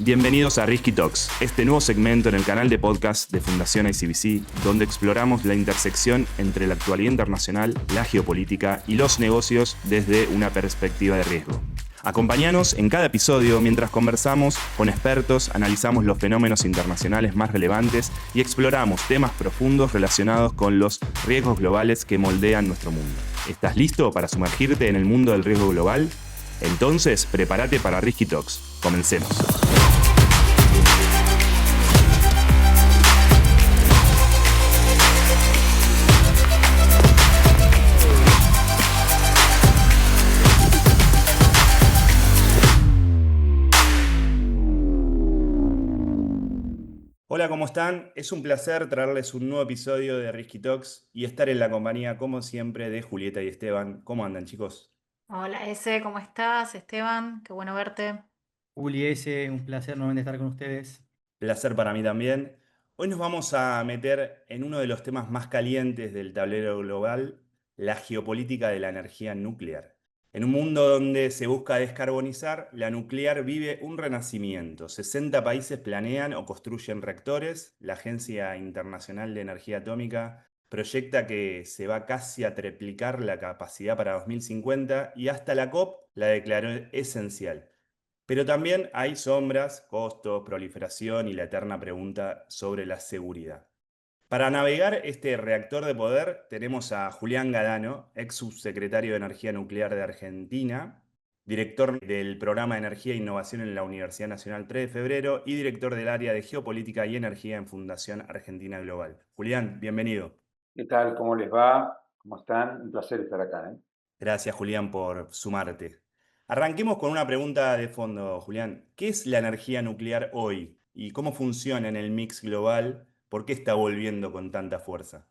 Bienvenidos a Risky Talks, este nuevo segmento en el canal de podcast de Fundación ICBC, donde exploramos la intersección entre la actualidad internacional, la geopolítica y los negocios desde una perspectiva de riesgo. Acompáñanos en cada episodio mientras conversamos con expertos, analizamos los fenómenos internacionales más relevantes y exploramos temas profundos relacionados con los riesgos globales que moldean nuestro mundo. ¿Estás listo para sumergirte en el mundo del riesgo global? Entonces, prepárate para Risky Talks. Comencemos. Hola, ¿cómo están? Es un placer traerles un nuevo episodio de Risky Talks y estar en la compañía, como siempre, de Julieta y Esteban. ¿Cómo andan, chicos? Hola, ¿cómo estás? Esteban, qué bueno verte. Uli, un placer nuevamente estar con ustedes. Placer para mí también. Hoy nos vamos a meter en uno de los temas más calientes del tablero global, la geopolítica de la energía nuclear. En un mundo donde se busca descarbonizar, la nuclear vive un renacimiento. 60 países planean o construyen reactores. La Agencia Internacional de Energía Atómica proyecta que se va casi a triplicar la capacidad para 2050 y hasta la COP la declaró esencial. Pero también hay sombras, costos, proliferación y la eterna pregunta sobre la seguridad. Para navegar este reactor de poder tenemos a Julián Gadano, ex subsecretario de Energía Nuclear de Argentina, director del Programa de Energía e Innovación en la Universidad Nacional 3 de Febrero y director del área de Geopolítica y Energía en Fundación Argentina Global. Julián, bienvenido. ¿Qué tal? ¿Cómo les va? ¿Cómo están? Un placer estar acá, ¿eh? Gracias, Julián, por sumarte. Arranquemos con una pregunta de fondo, Julián. ¿Qué es la energía nuclear hoy y cómo funciona en el mix global? ¿Por qué está volviendo con tanta fuerza?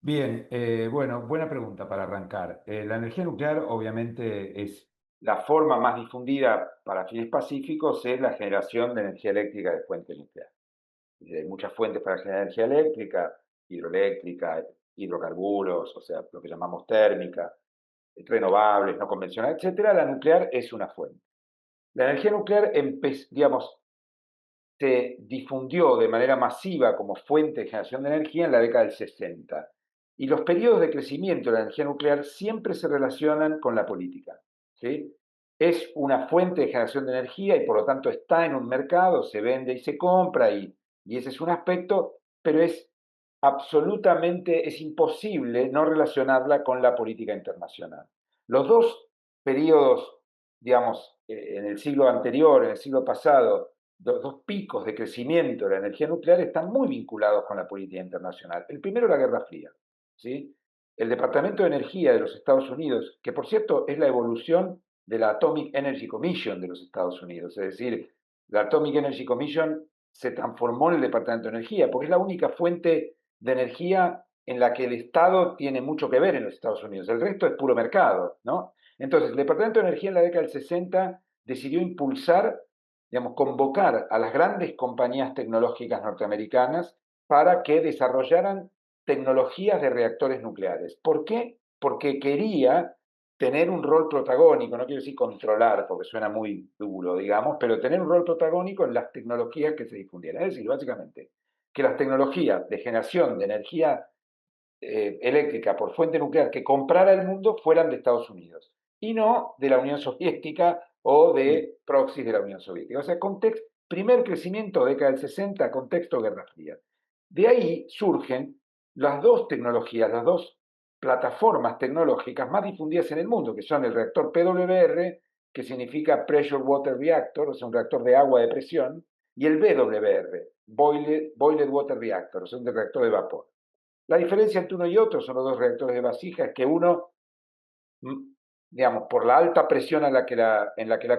Bien, bueno, buena pregunta para arrancar. La energía nuclear obviamente es la forma más difundida para fines pacíficos, es la generación de energía eléctrica de fuente nuclear. Hay muchas fuentes para generar energía eléctrica, hidroeléctrica, hidrocarburos, o sea, lo que llamamos térmica, renovables, no convencionales, etcétera. La nuclear es una fuente. La energía nuclear, digamos, se difundió de manera masiva como fuente de generación de energía en la década del 60. Y los periodos de crecimiento de la energía nuclear siempre se relacionan con la política, ¿sí? Es una fuente de generación de energía y por lo tanto está en un mercado, se vende y se compra y ese es un aspecto, pero es absolutamente, es imposible no relacionarla con la política internacional. Los dos periodos, digamos, en el siglo anterior, en el siglo pasado, dos picos de crecimiento de la energía nuclear están muy vinculados con la política internacional. El primero, la Guerra Fría, ¿sí? El Departamento de Energía de los Estados Unidos, que por cierto es la evolución de la Atomic Energy Commission de los Estados Unidos, es decir, la Atomic Energy Commission se transformó en el Departamento de Energía, porque es la única fuente de energía en la que el Estado tiene mucho que ver en los Estados Unidos. El resto es puro mercado, ¿no? Entonces, el Departamento de Energía en la década del 60 decidió impulsar, digamos, convocar a las grandes compañías tecnológicas norteamericanas para que desarrollaran tecnologías de reactores nucleares. ¿Por qué? Porque quería tener un rol protagónico, no quiero decir controlar, porque suena muy duro, digamos, pero tener un rol protagónico en las tecnologías que se difundieran. Es decir, básicamente, que las tecnologías de generación de energía eléctrica por fuente nuclear que comprara el mundo fueran de Estados Unidos y no de la Unión Soviética o de proxies de la Unión Soviética. O sea, primer crecimiento, década del 60, contexto Guerra Fría. De ahí surgen las dos tecnologías, las dos plataformas tecnológicas más difundidas en el mundo, que son el reactor PWR, que significa Pressure Water Reactor, o sea, un reactor de agua de presión, y el BWR, Boiled Water Reactor, o sea, un reactor de vapor. La diferencia entre uno y otro son los dos reactores de vasija, es que uno, digamos, por la alta presión en la que la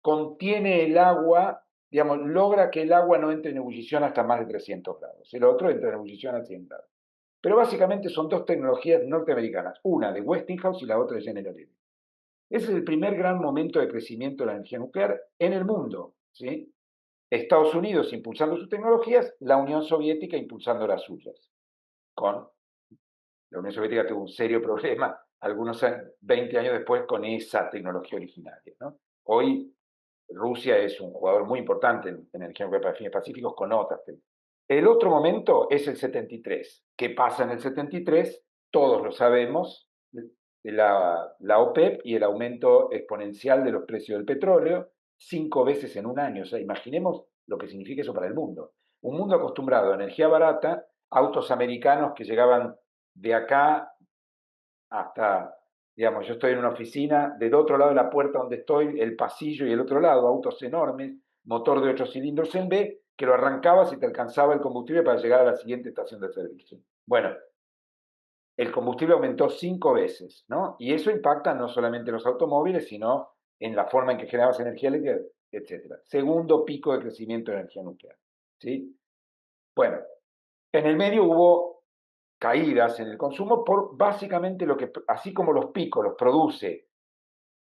contiene el agua, digamos, logra que el agua no entre en ebullición hasta más de 300 grados. El otro entra en ebullición a 100 grados. Pero básicamente son dos tecnologías norteamericanas, una de Westinghouse y la otra de General Electric. Ese es el primer gran momento de crecimiento de la energía nuclear en el mundo, ¿sí? Estados Unidos impulsando sus tecnologías, la Unión Soviética impulsando las suyas. La Unión Soviética tuvo un serio problema algunos 20 años después con esa tecnología originaria, ¿no? Hoy Rusia es un jugador muy importante en energía nuclear para fines pacíficos con otras. El otro momento es el 73. ¿Qué pasa en el 73? Todos lo sabemos, la OPEP y el aumento exponencial de los precios del petróleo, 5 veces en un año. O sea, imaginemos lo que significa eso para el mundo. Un mundo acostumbrado a energía barata, autos americanos que llegaban de acá hasta, digamos, yo estoy en una oficina, del otro lado de la puerta donde estoy, el pasillo y el otro lado, autos enormes, motor de 8 cilindros en B, que lo arrancabas y te alcanzaba el combustible para llegar a la siguiente estación de servicio. Bueno, el combustible aumentó 5 veces, ¿no? Y eso impacta no solamente en los automóviles, sino en la forma en que generabas energía eléctrica, etc. Segundo pico de crecimiento de energía nuclear, ¿sí? Bueno, en el medio hubo caídas en el consumo por básicamente lo que, así como los picos los produce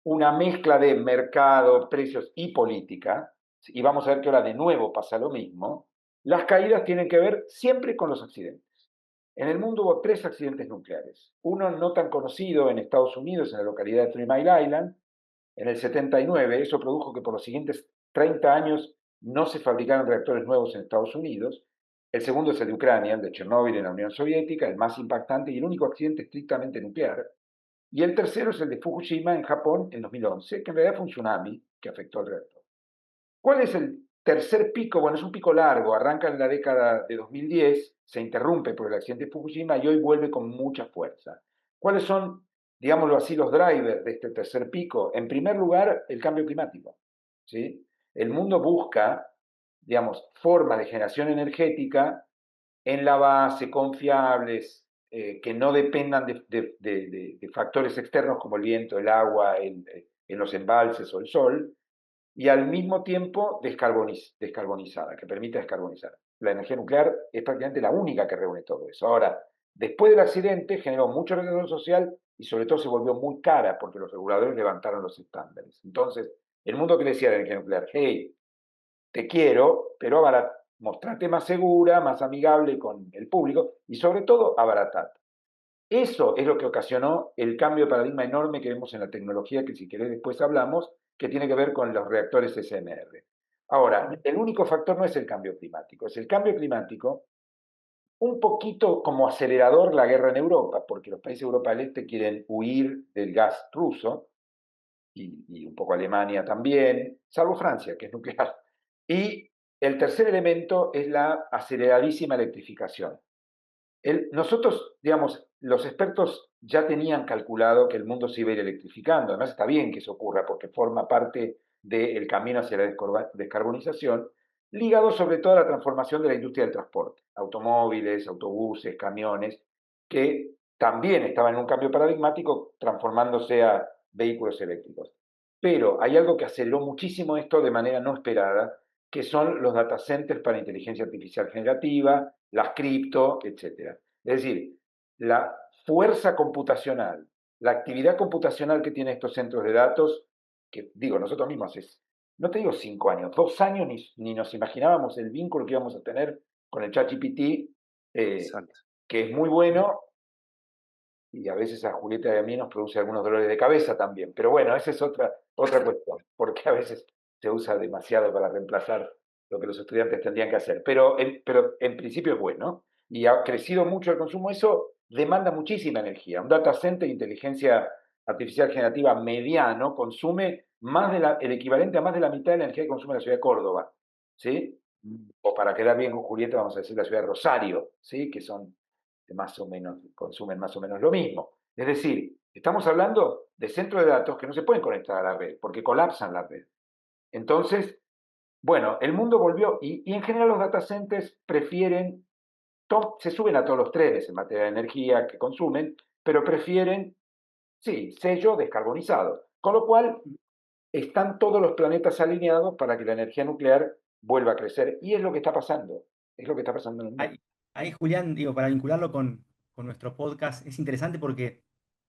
una mezcla de mercado, precios y política, y vamos a ver que ahora de nuevo pasa lo mismo, las caídas tienen que ver siempre con los accidentes. En el mundo hubo 3 accidentes nucleares. Uno no tan conocido en Estados Unidos, en la localidad de Three Mile Island, en el 79. Eso produjo que por los siguientes 30 años no se fabricaran reactores nuevos en Estados Unidos. El segundo es el de Ucrania, el de Chernóbil en la Unión Soviética, el más impactante y el único accidente estrictamente nuclear. Y el tercero es el de Fukushima en Japón en 2011, que en realidad fue un tsunami que afectó al reactor. ¿Cuál es el tercer pico? Bueno, es un pico largo, arranca en la década de 2010, se interrumpe por el accidente de Fukushima y hoy vuelve con mucha fuerza. ¿Cuáles son, digámoslo así, los drivers de este tercer pico? En primer lugar, el cambio climático, ¿sí? El mundo busca, digamos, formas de generación energética en la base, confiables, que no dependan de factores externos como el viento, el agua, en los embalses o el sol, y al mismo tiempo descarbonizada, que permite descarbonizar. La energía nuclear es prácticamente la única que reúne todo eso. Ahora, después del accidente generó mucho retorno social y sobre todo se volvió muy cara porque los reguladores levantaron los estándares. Entonces, el mundo que decía de la energía nuclear, hey, te quiero, pero mostrate más segura, más amigable con el público y sobre todo abaratate. Eso es lo que ocasionó el cambio de paradigma enorme que vemos en la tecnología, que si querés después hablamos, que tiene que ver con los reactores SMR. Ahora, el único factor no es el cambio climático, es el cambio climático un poquito como acelerador la guerra en Europa, porque los países de Europa del Este quieren huir del gas ruso, y un poco Alemania también, salvo Francia, que es nuclear. Y el tercer elemento es la aceleradísima electrificación. Nosotros, digamos, los expertos ya tenían calculado que el mundo se iba a ir electrificando. Además, está bien que eso ocurra porque forma parte del camino hacia la descarbonización, ligado sobre todo a la transformación de la industria del transporte. Automóviles, autobuses, camiones, que también estaban en un cambio paradigmático transformándose a vehículos eléctricos. Pero hay algo que aceleró muchísimo esto de manera no esperada, que son los data centers para inteligencia artificial generativa, las cripto, etc. Es decir, la fuerza computacional, la actividad computacional que tienen estos centros de datos, que digo, nosotros mismos no te digo 5 años, 2 años ni nos imaginábamos el vínculo que íbamos a tener con el ChatGPT, que es muy bueno, y a veces a Julieta y a mí nos produce algunos dolores de cabeza también. Pero bueno, esa es otra cuestión, porque a veces se usa demasiado para reemplazar lo que los estudiantes tendrían que hacer. Pero en principio es bueno, y ha crecido mucho el consumo. Eso demanda muchísima energía. Un data center de inteligencia artificial generativa mediano consume el equivalente a más de la mitad de la energía que consume la ciudad de Córdoba, ¿sí? O para quedar bien con Julieta, vamos a decir la ciudad de Rosario, ¿sí? Que son más o menos, consumen más o menos lo mismo. Es decir, estamos hablando de centros de datos que no se pueden conectar a la red porque colapsan la red. Entonces, bueno, el mundo volvió y en general los data centers prefieren, se suben a todos los trenes en materia de energía que consumen, pero prefieren, sí, sello descarbonizado. Con lo cual, están todos los planetas alineados para que la energía nuclear vuelva a crecer. Y es lo que está pasando. Es lo que está pasando en el mundo. Ahí, Julián, digo, para vincularlo con nuestro podcast, es interesante porque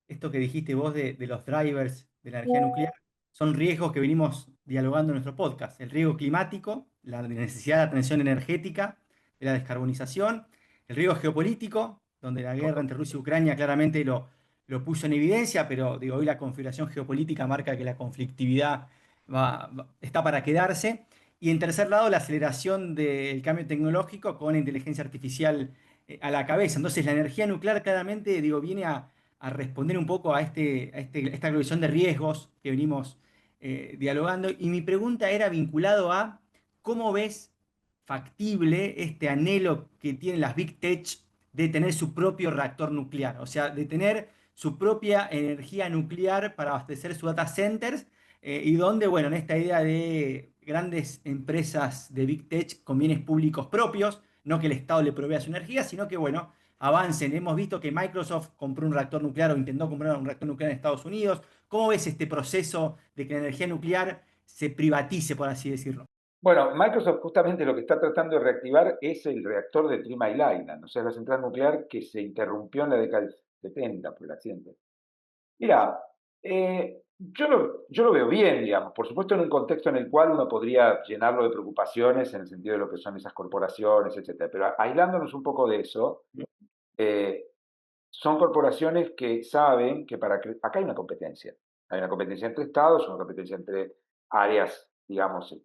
esto que dijiste vos de los drivers de la energía nuclear son riesgos que venimos dialogando en nuestro podcast. El riesgo climático, la necesidad de atención energética, de la descarbonización, el riesgo geopolítico, donde la guerra entre Rusia y Ucrania claramente lo puso en evidencia, pero digo, hoy la configuración geopolítica marca que la conflictividad está para quedarse. Y en tercer lado, la aceleración del cambio tecnológico con la inteligencia artificial a la cabeza. Entonces, la energía nuclear claramente, digo, viene a responder un poco a esta visión de riesgos que venimos dialogando. Y mi pregunta era vinculado a cómo ves factible este anhelo que tienen las Big Tech de tener su propio reactor nuclear, o sea, de tener su propia energía nuclear para abastecer sus data centers, y donde, bueno, en esta idea de grandes empresas de Big Tech con bienes públicos propios, no que el Estado le provea su energía, sino que, bueno, avancen. Hemos visto que Microsoft compró un reactor nuclear o intentó comprar un reactor nuclear en Estados Unidos. ¿Cómo ves este proceso de que la energía nuclear se privatice, por así decirlo? Bueno, Microsoft justamente lo que está tratando de reactivar es el reactor de Three Mile Island, o sea, la central nuclear que se interrumpió en la década del 70 por el accidente. Mira, yo lo veo bien, digamos, por supuesto en un contexto en el cual uno podría llenarlo de preocupaciones en el sentido de lo que son esas corporaciones, etcétera. Pero aislándonos un poco de eso, son corporaciones que saben que acá hay una competencia. Hay una competencia entre estados, una competencia entre áreas, digamos,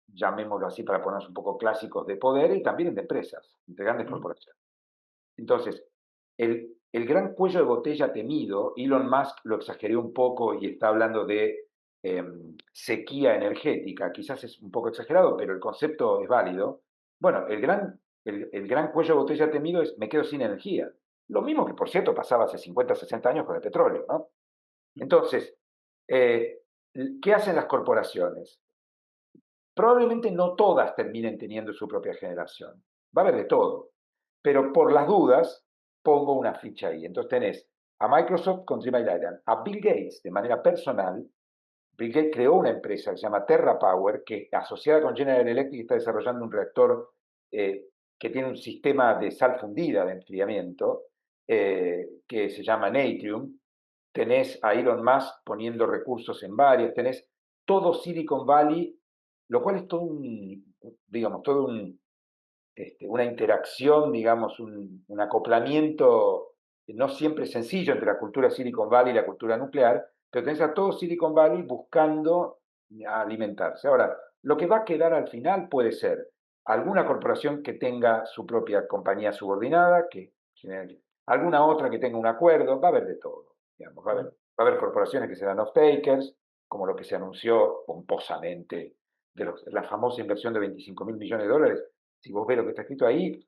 llamémoslo así para ponernos un poco clásicos, de poder y también de empresas, entre grandes corporaciones. Entonces, el gran cuello de botella temido, Elon Musk lo exageró un poco y está hablando de sequía energética, quizás es un poco exagerado, pero el concepto es válido. Bueno, el gran cuello de botella temido es me quedo sin energía. Lo mismo que, por cierto, pasaba hace 50, 60 años con el petróleo, ¿no? Entonces, ¿qué hacen las corporaciones? Probablemente no todas terminen teniendo su propia generación. Va a haber de todo. Pero por las dudas, pongo una ficha ahí. Entonces tenés a Microsoft con Three Mile Island, a Bill Gates de manera personal. Bill Gates creó una empresa que se llama TerraPower, que asociada con General Electric está desarrollando un reactor que tiene un sistema de sal fundida de enfriamiento, que se llama Natrium. Tenés a Elon Musk poniendo recursos en varios, tenés todo Silicon Valley, lo cual es todo digamos, una interacción, digamos, un acoplamiento no siempre sencillo entre la cultura Silicon Valley y la cultura nuclear, pero tenés a todo Silicon Valley buscando alimentarse. Ahora, lo que va a quedar al final puede ser alguna corporación que tenga su propia compañía subordinada, alguna otra que tenga un acuerdo, va a haber de todo. Digamos, va a haber corporaciones que serán off-takers, como lo que se anunció pomposamente de la famosa inversión de 25.000 millones de dólares. Si vos ves lo que está escrito ahí,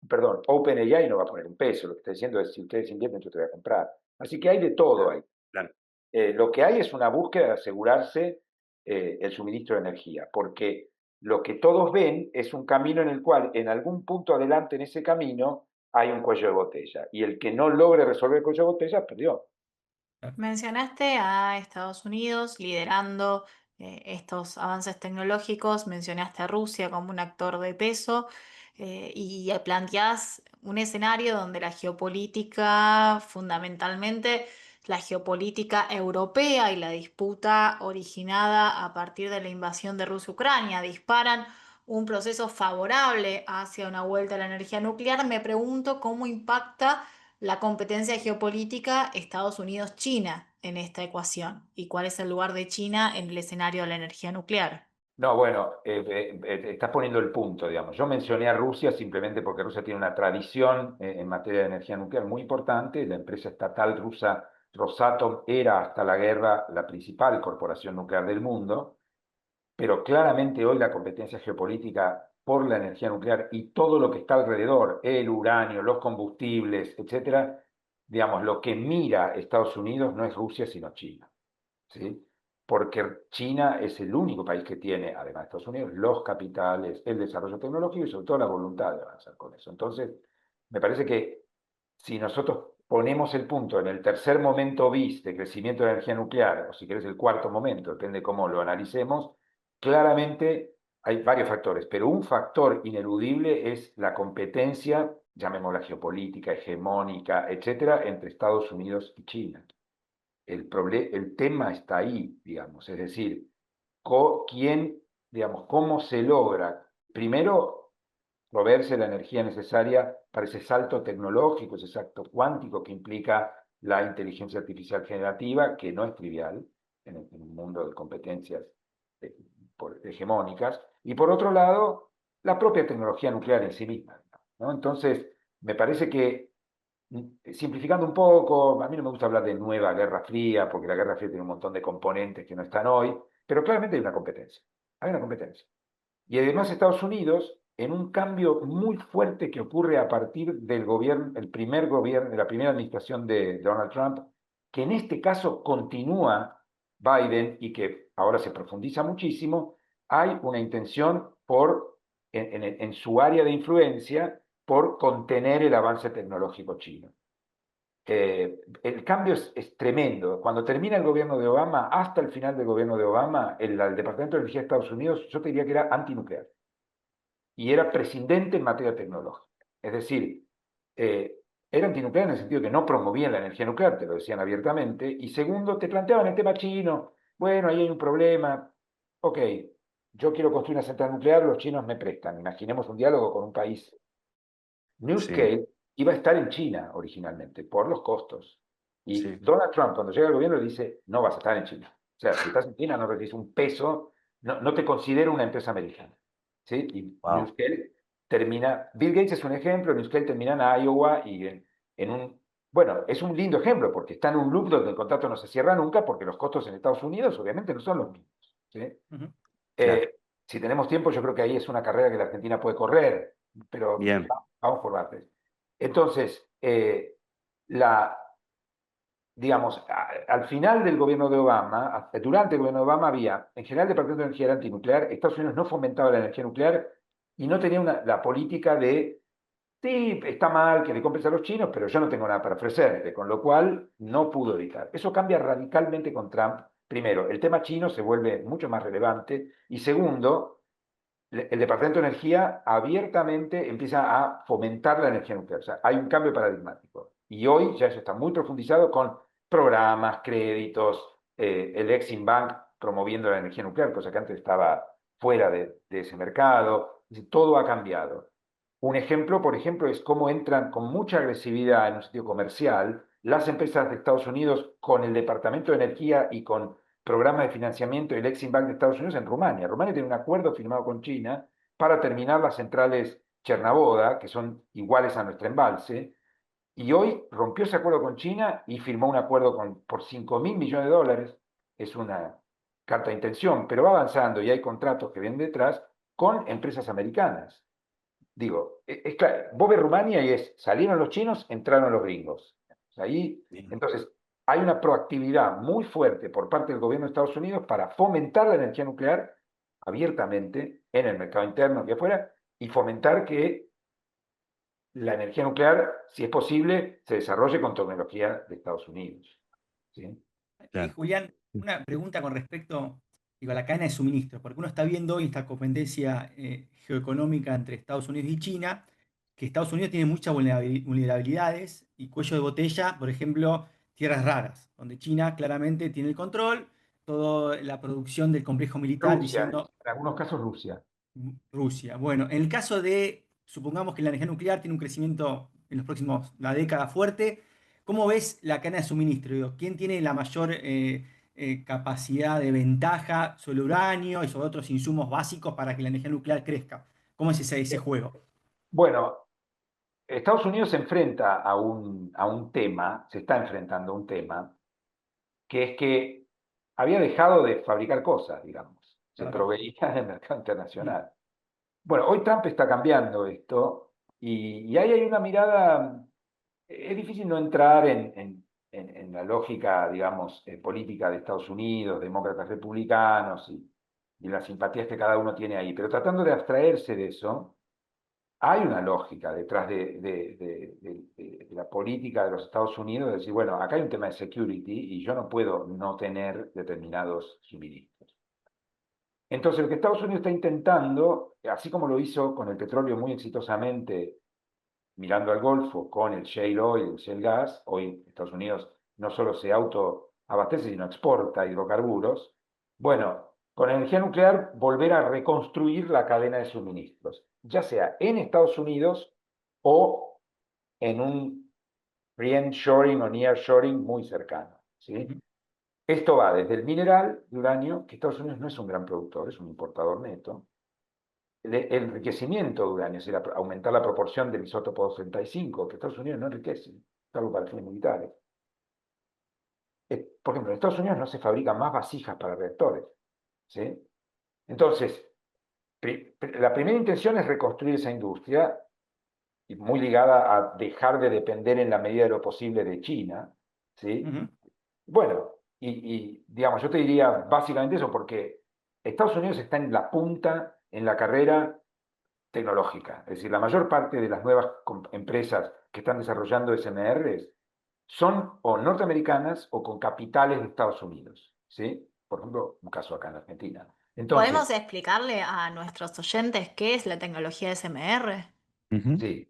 perdón, OpenAI no va a poner un peso, lo que está diciendo es si ustedes invierten yo te voy a comprar. Así que hay de todo ahí. Claro. Lo que hay es una búsqueda de asegurarse el suministro de energía, porque lo que todos ven es un camino en el cual en algún punto adelante en ese camino hay un cuello de botella, y el que no logre resolver el cuello de botella perdió. Mencionaste a Estados Unidos liderando estos avances tecnológicos, mencionaste a Rusia como un actor de peso, y planteás un escenario donde la geopolítica, fundamentalmente la geopolítica europea y la disputa originada a partir de la invasión de Rusia a Ucrania, disparan un proceso favorable hacia una vuelta a la energía nuclear. Me pregunto cómo impacta la competencia geopolítica Estados Unidos-China en esta ecuación y cuál es el lugar de China en el escenario de la energía nuclear. No, bueno, estás poniendo el punto, digamos. Yo mencioné a Rusia simplemente porque Rusia tiene una tradición en materia de energía nuclear muy importante. La empresa estatal rusa Rosatom era hasta la guerra la principal corporación nuclear del mundo, pero claramente hoy la competencia geopolítica por la energía nuclear y todo lo que está alrededor, el uranio, los combustibles, etcétera, digamos, lo que mira Estados Unidos no es Rusia, sino China, ¿sí? Porque China es el único país que tiene, además de Estados Unidos, los capitales, el desarrollo tecnológico y sobre todo la voluntad de avanzar con eso. Entonces, me parece que si nosotros ponemos el punto en el tercer momento bis de crecimiento de la energía nuclear, o si querés el cuarto momento, depende de cómo lo analicemos, claramente hay varios factores, pero un factor ineludible es la competencia, llamémosla geopolítica, hegemónica, etcétera, entre Estados Unidos y China. El tema está ahí, digamos, es decir, digamos, cómo se logra, primero, proveerse la energía necesaria para ese salto tecnológico, ese salto cuántico que implica la inteligencia artificial generativa, que no es trivial, en un mundo de competencias hegemónicas, y por otro lado, la propia tecnología nuclear en sí misma, ¿no? Entonces, me parece que, simplificando un poco, a mí no me gusta hablar de nueva Guerra Fría, porque la Guerra Fría tiene un montón de componentes que no están hoy, pero claramente hay una competencia. Hay una competencia. Y además Estados Unidos, en un cambio muy fuerte que ocurre a partir del gobierno, el primer gobierno, de la primera administración de Donald Trump, que en este caso continúa Biden y que ahora se profundiza muchísimo, hay una intención en su área de influencia por contener el avance tecnológico chino. El cambio es tremendo. Cuando termina el gobierno de Obama, hasta el final del gobierno de Obama, el Departamento de Energía de Estados Unidos, yo te diría que era antinuclear y era prescindente en materia tecnológica. Es decir, era antinuclear en el sentido que no promovían la energía nuclear, te lo decían abiertamente, y segundo, te planteaban el tema chino, bueno, ahí hay un problema, ok, yo quiero construir una central nuclear, los chinos me prestan, imaginemos un diálogo con un país. NuScale iba a estar en China originalmente, por los costos. Y Donald Trump, cuando llega al gobierno, le dice, no vas a estar en China. O sea, si estás en China no recibes un peso, no te considero una empresa americana. ¿Sí? Y NuScale termina, Bill Gates es un ejemplo, NuScale termina en Iowa y en un, bueno, es un lindo ejemplo porque está en un loop donde el contrato no se cierra nunca porque los costos en Estados Unidos obviamente no son los mismos. ¿Sí? Claro. Si tenemos tiempo, yo creo que ahí es una carrera que la Argentina puede correr, pero Bien. vamos por partes. Entonces, digamos, al final del gobierno de Obama, durante el gobierno de Obama había, en general, el Departamento de Energía era antinuclear, Estados Unidos no fomentaba la energía nuclear y no tenía la política de, sí, está mal que le compres a los chinos, pero yo no tengo nada para ofrecerte, con lo cual no pudo evitar. Eso cambia radicalmente con Trump. Primero, el tema chino se vuelve mucho más relevante y segundo, el Departamento de Energía abiertamente empieza a fomentar la energía nuclear. O sea, hay un cambio paradigmático. Y hoy ya eso está muy profundizado con programas, créditos, el Exim Bank promoviendo la energía nuclear, cosa que antes estaba fuera de ese mercado. Todo ha cambiado. Un ejemplo, por ejemplo, es cómo entran con mucha agresividad en un sitio comercial las empresas de Estados Unidos con el Departamento de Energía y con programas de financiamiento del Exim Bank de Estados Unidos en Rumania. Rumania tiene un acuerdo firmado con China para terminar las centrales Chernaboda, que son iguales a nuestro embalse, y hoy rompió ese acuerdo con China y firmó un acuerdo por 5.000 millones de dólares. Es una carta de intención, pero va avanzando y hay contratos que vienen detrás con empresas americanas. Digo, es claro, vos ves Rumania y salieron los chinos, entraron los gringos. Ahí, entonces, hay una proactividad muy fuerte por parte del gobierno de Estados Unidos para fomentar la energía nuclear abiertamente en el mercado interno y afuera y fomentar que la energía nuclear, si es posible, se desarrolle con tecnología de Estados Unidos. ¿Sí? Claro. Julián, una pregunta con respecto, digo, a la cadena de suministro, porque uno está viendo hoy esta competencia geoeconómica entre Estados Unidos y China, que Estados Unidos tiene muchas vulnerabilidades y cuello de botella, por ejemplo, tierras raras, donde China claramente tiene el control, toda la producción del complejo militar Rusia, diciendo en algunos casos Rusia. Rusia. Bueno, en el caso de, supongamos que la energía nuclear tiene un crecimiento en los próximos, la década fuerte, ¿cómo ves la cadena de suministro? Digo, ¿quién tiene la mayor capacidad de ventaja sobre uranio y sobre otros insumos básicos para que la energía nuclear crezca? ¿Cómo es ese juego? Bueno, Estados Unidos se enfrenta a un tema, se está enfrentando a un tema, que es que había dejado de fabricar cosas, digamos. Se Claro. proveía en el mercado internacional. Bueno, hoy Trump está cambiando esto y ahí hay una mirada, es difícil no entrar en la lógica, digamos, política de Estados Unidos, demócratas republicanos y las simpatías que cada uno tiene ahí, pero tratando de abstraerse de eso, hay una lógica detrás de la política de los Estados Unidos, de decir, bueno, acá hay un tema de security y yo no puedo no tener determinados suministros. Entonces, lo que Estados Unidos está intentando, así como lo hizo con el petróleo muy exitosamente, mirando al Golfo, con el shale oil, el shale gas, hoy Estados Unidos no solo se autoabastece, sino exporta hidrocarburos. Bueno, con energía nuclear, volver a reconstruir la cadena de suministros, ya sea en Estados Unidos o en un friendshoring o nearshoring muy cercano. ¿Sí? Esto va desde el mineral de uranio, que Estados Unidos no es un gran productor, es un importador neto, el enriquecimiento de uranio, es decir, aumentar la proporción del isótopo 235, que Estados Unidos no enriquece, salvo para fines militares. Por ejemplo, en Estados Unidos no se fabrican más vasijas para reactores, ¿sí? Entonces, la primera intención es reconstruir esa industria, y muy ligada a dejar de depender en la medida de lo posible de China, ¿sí? Bueno, digamos, yo te diría básicamente eso, porque Estados Unidos está en la punta en la carrera tecnológica. Es decir, la mayor parte de las nuevas empresas que están desarrollando SMRs son o norteamericanas o con capitales de Estados Unidos, ¿sí? Por ejemplo, un caso acá en Argentina. Entonces, ¿Podemos explicarle a nuestros oyentes qué es la tecnología SMR? sí,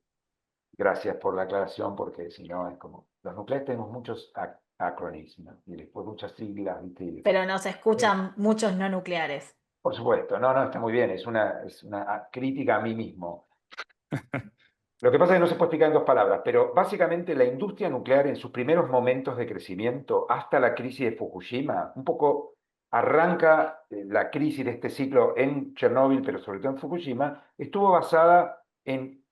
gracias por la aclaración, porque si no es como, los nucleares tenemos muchos acronismos y después muchas siglas, ¿viste? Pero nos escuchan muchos no nucleares. Por supuesto, no, está muy bien, es una crítica a mí mismo. Lo que pasa es que no se puede explicar en dos palabras, pero básicamente la industria nuclear en sus primeros momentos de crecimiento, hasta la crisis de Fukushima, un poco arranca la crisis de este ciclo en Chernóbil, pero sobre todo en Fukushima, estuvo basada ¿en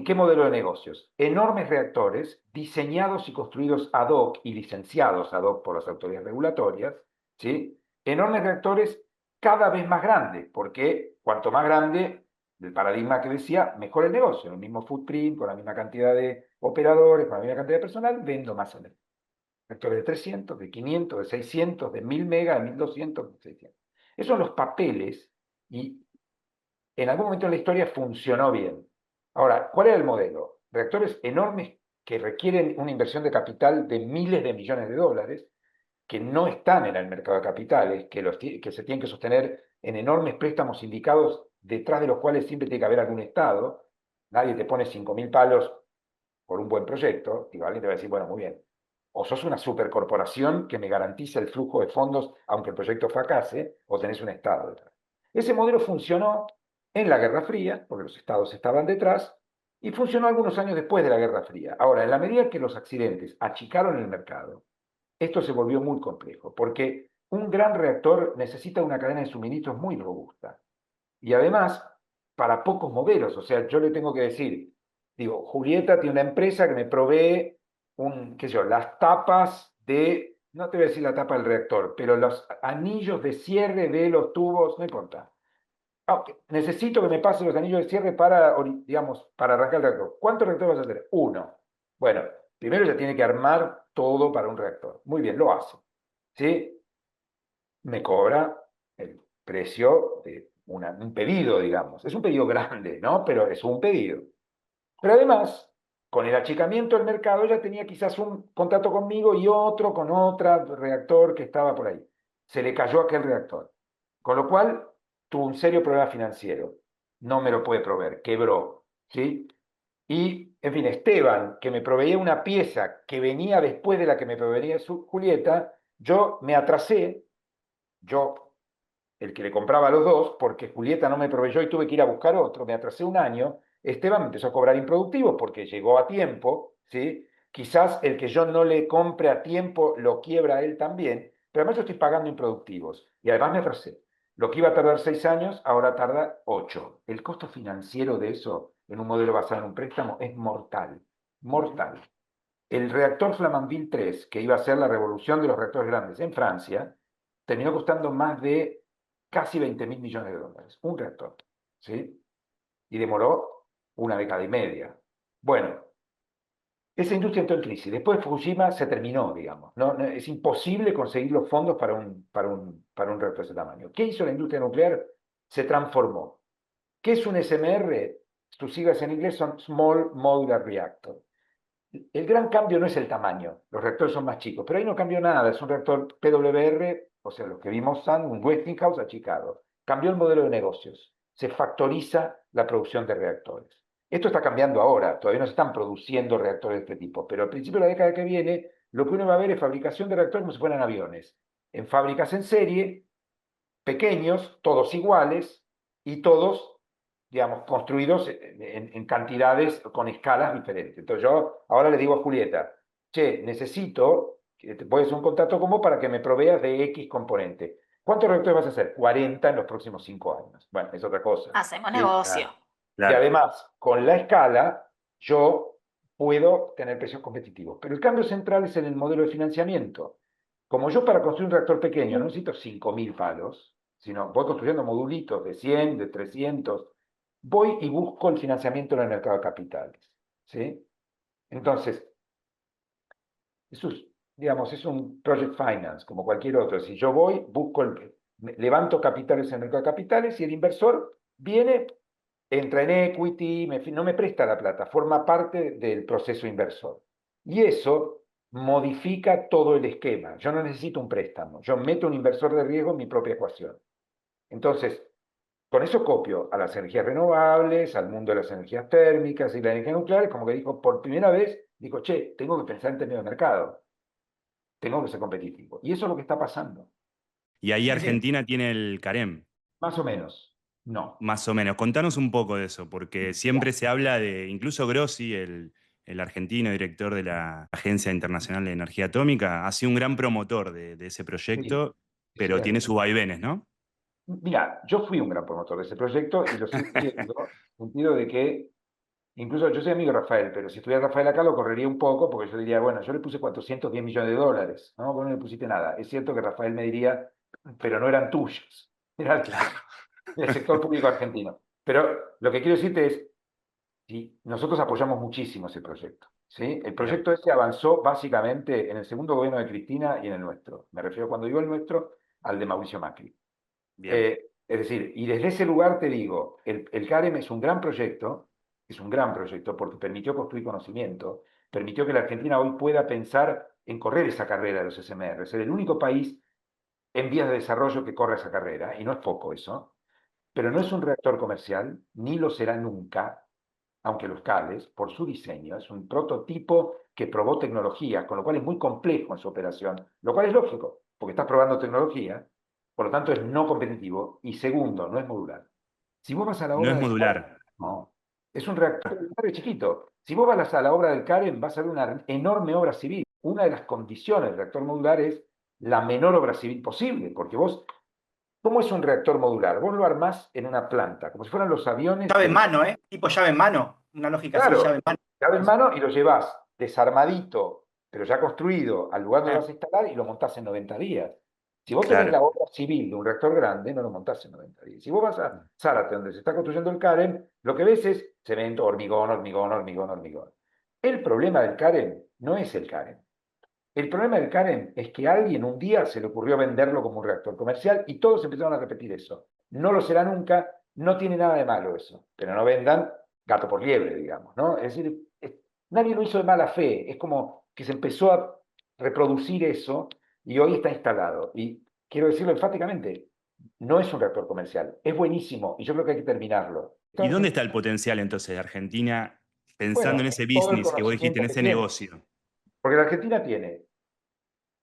qué modelo de negocios? Enormes reactores diseñados y construidos ad hoc y licenciados ad hoc por las autoridades regulatorias, ¿sí? Enormes reactores cada vez más grandes, porque cuanto más grande, el paradigma que decía, mejor el negocio, el mismo footprint, con la misma cantidad de operadores, con la misma cantidad de personal, vendo más energía. Reactores de 300, de 500, de 600, de 1000 megas, de 1200, de 600. Esos son los papeles y en algún momento en la historia funcionó bien. Ahora, ¿cuál era el modelo? Reactores enormes que requieren una inversión de capital de miles de millones de dólares, que no están en el mercado de capitales, que se tienen que sostener en enormes préstamos sindicados, detrás de los cuales siempre tiene que haber algún Estado. Nadie te pone 5.000 palos por un buen proyecto. Digo, alguien te va a decir, bueno, muy bien. O sos una supercorporación que me garantiza el flujo de fondos aunque el proyecto fracase, o tenés un Estado detrás. Ese modelo funcionó en la Guerra Fría, porque los Estados estaban detrás, y funcionó algunos años después de la Guerra Fría. Ahora, en la medida que los accidentes achicaron el mercado, esto se volvió muy complejo, porque un gran reactor necesita una cadena de suministros muy robusta. Y además, para pocos modelos, o sea, yo le tengo que decir, digo, Julieta tiene una empresa que me provee qué sé yo, las tapas de, no te voy a decir la tapa del reactor, pero los anillos de cierre de los tubos, no importa. Okay. Necesito que me pase los anillos de cierre para, digamos, para arrancar el reactor. ¿Cuántos reactores vas a hacer? Uno. Bueno, primero ya tiene que armar todo para un reactor. Muy bien, lo hace. ¿Sí? Me cobra el precio de un pedido, digamos. Es un pedido grande, ¿no? Pero es un pedido. Pero además, con el achicamiento del mercado, ya tenía quizás un contrato conmigo y otro con otro reactor que estaba por ahí. Se le cayó aquel reactor. Con lo cual, tuvo un serio problema financiero. No me lo puede proveer, quebró. ¿Sí? Y, en fin, Esteban, que me proveía una pieza que venía después de la que me proveía Julieta, yo me atrasé, yo, el que le compraba a los dos, porque Julieta no me proveyó y tuve que ir a buscar otro, me atrasé un año, Esteban me empezó a cobrar improductivos porque llegó a tiempo, ¿sí? Quizás el que yo no le compre a tiempo lo quiebra a él también, pero además yo estoy pagando improductivos y además me atrasé. Lo que iba a tardar 6 años, ahora tarda 8. El costo financiero de eso, en un modelo basado en un préstamo, es mortal, mortal. El reactor Flamanville 3, que iba a ser la revolución de los reactores grandes en Francia, terminó costando más de casi 20.000 millones de dólares, un reactor, ¿sí? Y demoró una década y media. Bueno, esa industria entró en crisis. Después de Fukushima se terminó, digamos. Es imposible conseguir los fondos para un reactor de ese tamaño. ¿Qué hizo la industria nuclear? Se transformó. ¿Qué es un SMR? Sus siglas en inglés son Small Modular Reactor. El gran cambio no es el tamaño, los reactores son más chicos, pero ahí no cambió nada, es un reactor PWR, o sea, lo que vimos son un Westinghouse achicado. Cambió el modelo de negocios, se factoriza la producción de reactores. Esto está cambiando ahora, todavía no se están produciendo reactores de este tipo, pero al principio de la década que viene, lo que uno va a ver es fabricación de reactores como si fueran aviones, en fábricas en serie, pequeños, todos iguales, y todos, digamos, construidos en cantidades con escalas diferentes. Entonces yo ahora le digo a Julieta, che, necesito voy a hacer un contrato como para que me proveas de X componente. ¿Cuántos reactores vas a hacer? 40 en los próximos 5 años. Bueno, es otra cosa. Hacemos ¿sí? negocio. Y Claro. además, con la escala, yo puedo tener precios competitivos. Pero el cambio central es en el modelo de financiamiento. Como yo para construir un reactor pequeño no necesito 5.000 palos, sino voy construyendo modulitos de 100, de 300, voy y busco el financiamiento en el mercado de capitales. ¿sí? Entonces, eso es, digamos, es un project finance, como cualquier otro. Si yo voy, levanto capitales en el mercado de capitales y el inversor viene, entra en equity, no me presta la plata, forma parte del proceso inversor. Y eso modifica todo el esquema. Yo no necesito un préstamo, yo meto un inversor de riesgo en mi propia ecuación. Entonces, con eso copio a las energías renovables, al mundo de las energías térmicas y la energía nuclear, como que dijo, por primera vez, digo, che, tengo que pensar en términos de mercado, tengo que ser competitivo. Y eso es lo que está pasando. Y ahí Es decir, Argentina tiene el CAREM, Más o menos, no. más o menos. Contanos un poco de eso, porque siempre se habla de, incluso Grossi, el argentino director de la Agencia Internacional de Energía Atómica, ha sido un gran promotor de ese Sí, proyecto, es pero tiene cierto. sus vaivenes, ¿no? Mira, yo fui un gran promotor de ese proyecto y lo sigo siendo, en el sentido de que, incluso yo soy amigo de Rafael, pero si estuviera Rafael acá lo correría un poco, porque yo diría, bueno, yo le puse 410 millones de dólares, ¿no? Vos no le pusiste nada. Es cierto que Rafael me diría, pero no eran tuyos, eran del sector público argentino. Pero lo que quiero decirte es, sí, nosotros apoyamos muchísimo ese proyecto. ¿sí? El Bien, proyecto ese avanzó básicamente en el segundo gobierno de Cristina y en el nuestro. Me refiero cuando digo el nuestro, al de Mauricio Macri. bien. Es decir, y desde ese lugar te digo, el CAREM es un gran proyecto porque permitió construir conocimiento, permitió que la Argentina hoy pueda pensar en correr esa carrera de los SMR, ser el único país en vías de desarrollo que corre esa carrera, y no es poco eso, pero no es un reactor comercial, ni lo será nunca, aunque los cales, por su diseño, es un prototipo que probó tecnología, con lo cual es muy complejo en su operación, lo cual es lógico, porque estás probando tecnología, por lo tanto es no competitivo, y segundo, no es modular. Si vos vas a la No es obra del CAREM, modular. no, es un reactor chiquito. Si vos vas a la obra del CAREM, vas a ver una enorme obra civil. Una de las condiciones del reactor modular es la menor obra civil posible, porque vos, ¿cómo es un reactor modular? Vos lo armás en una planta, como si fueran los aviones llave de en mano, ¿eh? Tipo llave en mano. Una lógica así, llave Claro, en mano. llave en mano y lo llevas desarmadito, pero ya construido, al lugar donde Ah, vas a instalar y lo montás en 90 días. Si vos tenés Claro. la obra civil de un reactor grande, no lo montás en 90 días. Si vos vas a Zárate, donde se está construyendo el CAREM, lo que ves es cemento, hormigón, hormigón, hormigón, hormigón. El problema del CAREM no es el CAREM. El problema del CAREM es que a alguien un día se le ocurrió venderlo como un reactor comercial y todos empezaron a repetir eso. No lo será nunca, no tiene nada de malo eso, pero no vendan gato por liebre, digamos, ¿no? Es decir, nadie lo hizo de mala fe, es como que se empezó a reproducir eso y hoy está instalado. Y quiero decirlo enfáticamente, no es un reactor comercial, es buenísimo y yo creo que hay que terminarlo. ¿Y dónde Entonces, está el potencial entonces de Argentina pensando bueno, en ese todo el business que vos dijiste, en conocimiento que ese tiene, negocio? porque la Argentina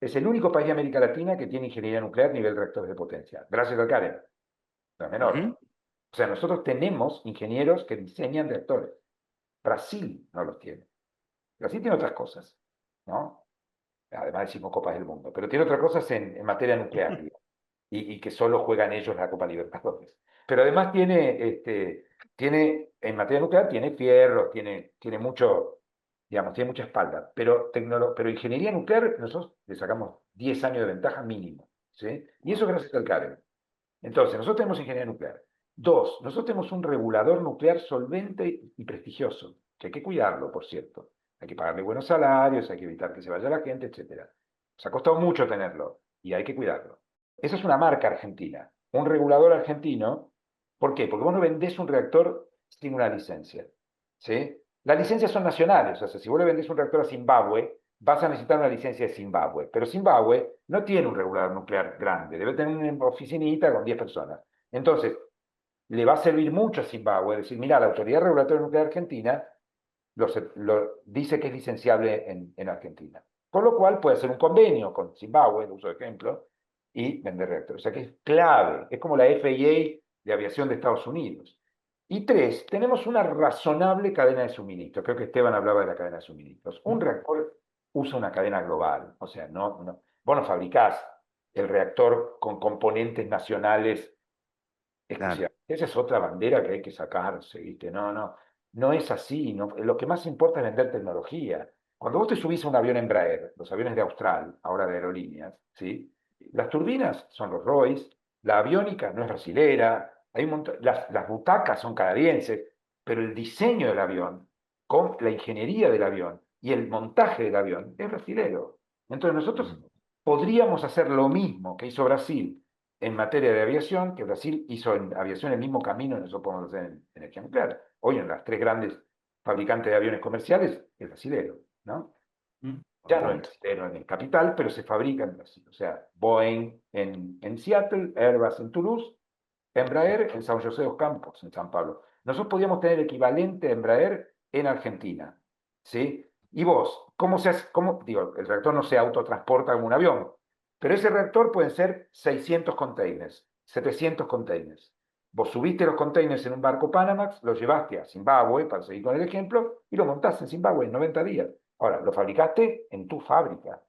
es el único país de América Latina que tiene ingeniería nuclear a nivel reactores de potencia, gracias al CAREM, no es menor. Ujú. O sea, nosotros tenemos ingenieros que diseñan reactores. Brasil no los tiene. Brasil tiene otras cosas, ¿no? Además decimos Copas del Mundo, pero tiene otras cosas en materia nuclear, digamos, y que solo juegan ellos la Copa Libertadores. Pero además tiene en materia nuclear, tiene fierro, tiene mucho, digamos, tiene mucha espalda, pero ingeniería nuclear nosotros le sacamos 10 años de ventaja mínimo, ¿sí? Y eso gracias al CAREM. Entonces, nosotros tenemos ingeniería nuclear. Dos, nosotros tenemos un regulador nuclear solvente y prestigioso, que hay que cuidarlo, por cierto. Hay que pagarle buenos salarios, hay que evitar que se vaya la gente, etc. Nos ha costado mucho tenerlo y hay que cuidarlo. Esa es una marca argentina, un regulador argentino. ¿Por qué? Porque vos no vendés un reactor sin una licencia. ¿sí? Las licencias son nacionales, o sea, si vos le vendés un reactor a Zimbabue, vas a necesitar una licencia de Zimbabue. Pero Zimbabue no tiene un regulador nuclear grande, debe tener una oficinita con 10 personas. Entonces, le va a servir mucho a Zimbabue decir, mira, la Autoridad Regulatoria Nuclear Argentina dice que es licenciable en Argentina. Con lo cual puede hacer un convenio con Zimbabue, de uso de ejemplo, y vender reactores. O sea que es clave, es como la FAA de aviación de Estados Unidos. Y tres, tenemos una razonable cadena de suministro. Creo que Esteban hablaba de la cadena de suministros. Un reactor usa una cadena global. O sea, vos no fabricás el reactor con componentes nacionales exclusivamente. Esa es otra bandera que hay que sacarse, ¿viste? No es así. Lo que más importa es vender tecnología. Cuando vos te subís a un avión Embraer, los aviones de Austral, ahora de aerolíneas, ¿sí? Las turbinas son los Royce, la aviónica no es brasilera, las butacas son canadienses, pero el diseño del avión, con la ingeniería del avión y el montaje del avión es brasilero. Entonces nosotros podríamos hacer lo mismo que hizo Brasil en materia de aviación, que Brasil hizo en aviación el mismo camino y nosotros podemos hacer en energía nuclear. Hoy en las 3 grandes fabricantes de aviones comerciales es brasilero, ¿no? Ya no es brasilero en el capital, pero se fabrica en Brasil. O sea, Boeing en Seattle, Airbus en Toulouse, Embraer en San José dos Campos, en San Pablo. Nosotros podríamos tener equivalente a Embraer en Argentina, ¿sí? Y vos, digo, el reactor no se autotransporta como un avión, pero ese reactor pueden ser 600 containers, 700 containers. Vos subiste los containers en un barco Panamax, los llevaste a Zimbabue, para seguir con el ejemplo, y lo montaste en Zimbabue en 90 días. Ahora, lo fabricaste en tu fábrica.